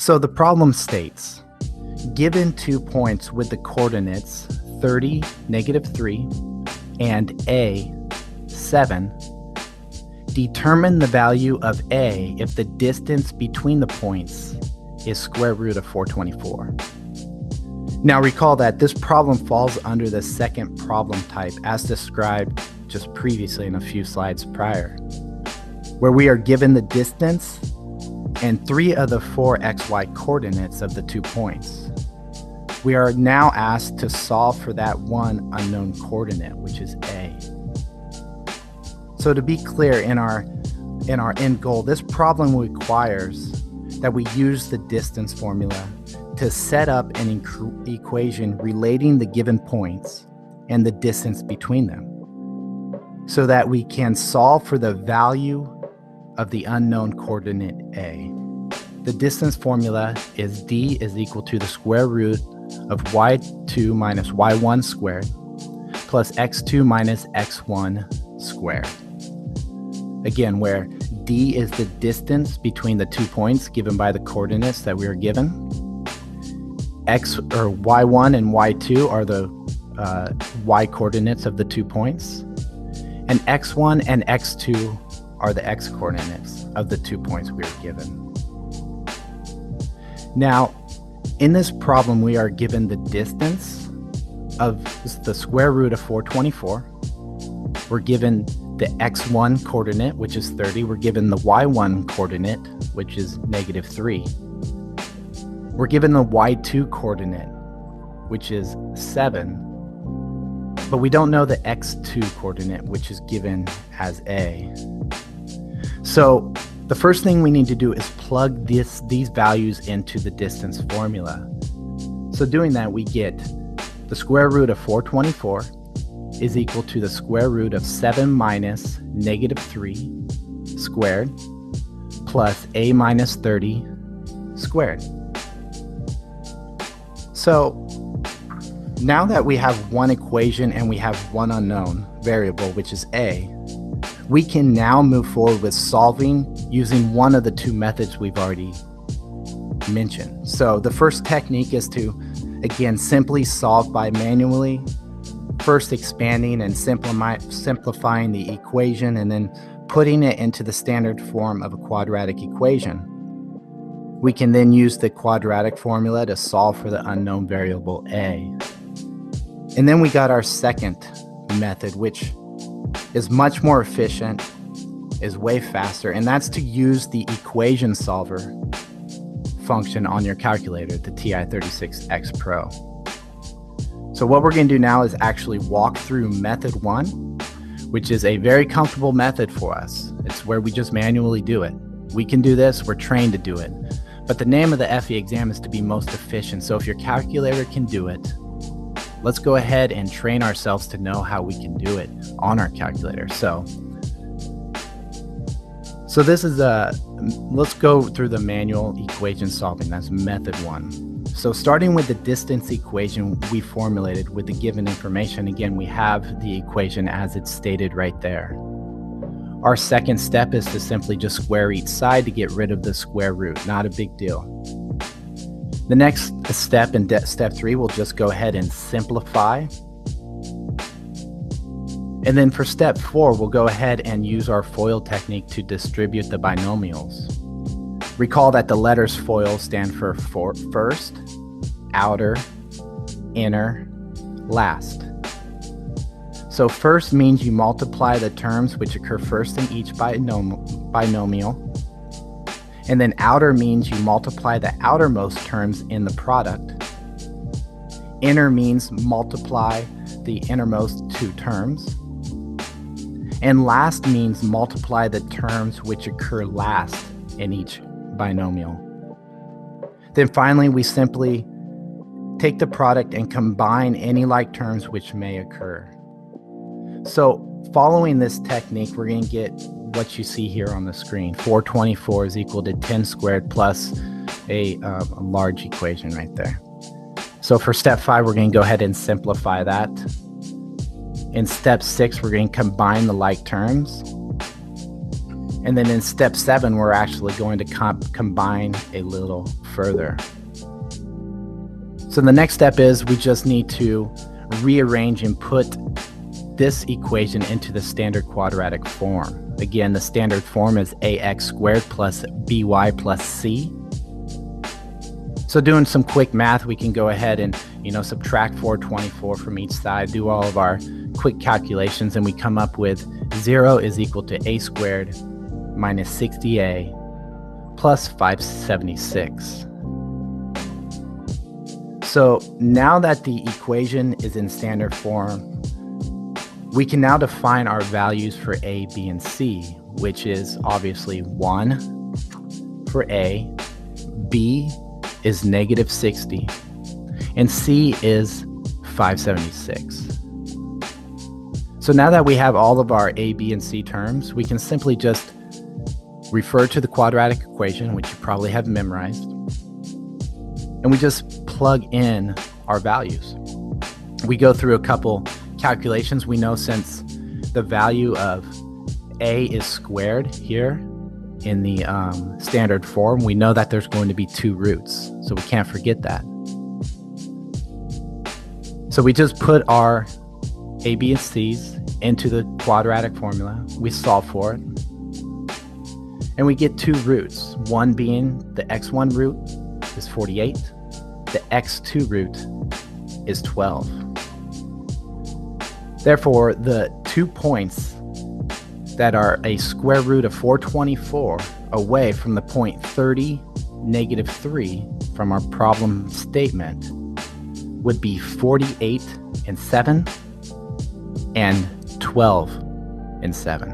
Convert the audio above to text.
So the problem states, given 2 points with the coordinates 30, -3, and a, 7, determine the value of a if the distance between the points is square root of 424. Now recall that this problem falls under the second problem type as described just previously in a few slides prior, where we are given the distance and 3 of the 4 xy coordinates of the 2 points. We are now asked to solve for that one unknown coordinate, which is a. So to be clear, in our end goal, this problem requires that we use the distance formula to set up an equation relating the given points and the distance between them, so that we can solve for the value of the unknown coordinate a. The distance formula is d is equal to the square root of y2 minus y1 squared plus x2 minus x1 squared. Again, where d is the distance between the 2 points given by the coordinates that we are given. y1 and y2 are the y coordinates of the 2 points. And x1 and x2 are the x coordinates of the 2 points we are given. Now, in this problem, we are given the distance of the square root of 424. We're given the x1 coordinate, which is 30. We're given the y1 coordinate, which is -3. We're given the y2 coordinate, which is 7. But we don't know the x2 coordinate, which is given as a. So the first thing we need to do is plug these values into the distance formula. So doing that, we get the square root of 424 is equal to the square root of 7 minus -3 squared plus a minus 30 squared. So now that we have one equation and we have one unknown variable, which is a, we can now move forward with solving using one of the 2 methods we've already mentioned. So the first technique is to, again, simply solve by manually, first expanding and simplifying the equation and then putting it into the standard form of a quadratic equation. We can then use the quadratic formula to solve for the unknown variable a. And then we got our second method, which is much more efficient, is way faster, and that's to use the equation solver function on your calculator, the TI-36X Pro. So what we're going to do now is actually walk through method 1, which is a very comfortable method for us. It's where we just manually do it. We can do this, we're trained to do it. But the name of the FE exam is to be most efficient. So if your calculator can do it, let's go ahead and train ourselves to know how we can do it on our calculator. So this is let's go through the manual equation solving. That's method 1. So starting with the distance equation we formulated with the given information, again, we have the equation as it's stated right there. Our second step is to simply just square each side to get rid of the square root. Not a big deal. The next step in step 3, we'll just go ahead and simplify. And then for step 4, we'll go ahead and use our FOIL technique to distribute the binomials. Recall that the letters FOIL stand for first, outer, inner, last. So first means you multiply the terms which occur first in each binomial. And then outer means you multiply the outermost terms in the product. Inner means multiply the innermost 2 terms. And last means multiply the terms which occur last in each binomial. Then finally, we simply take the product and combine any like terms which may occur. So following this technique, we're going to get what you see here on the screen. 424 is equal to 10 squared plus a large equation right there. So for step 5, we're going to go ahead and simplify that. In step 6, we're going to combine the like terms. And then in step 7, we're actually going to combine a little further. So the next step is we just need to rearrange and put this equation into the standard quadratic form. Again, the standard form is ax squared plus by plus c. So doing some quick math, we can go ahead and subtract 424 from each side, do all of our quick calculations, and we come up with 0 is equal to a squared minus 60a plus 576. So now that the equation is in standard form, we can now define our values for a, b, and c, which is obviously 1 for a, b is negative 60, and c is 576. So now that we have all of our a, b, and c terms, we can simply just refer to the quadratic equation, which you probably have memorized, and we just plug in our values. We go through a couple calculations. We know since the value of a is squared here in the standard form, we know that there's going to be 2 roots, so we can't forget that. So we just put our a, b, and c's into the quadratic formula, we solve for it, and we get 2 roots, one being the x1 root is 48, the x2 root is 12. Therefore, the 2 points that are a square root of 424 away from the point 30, negative 3 from our problem statement would be 48 and 7 and 12 and 7.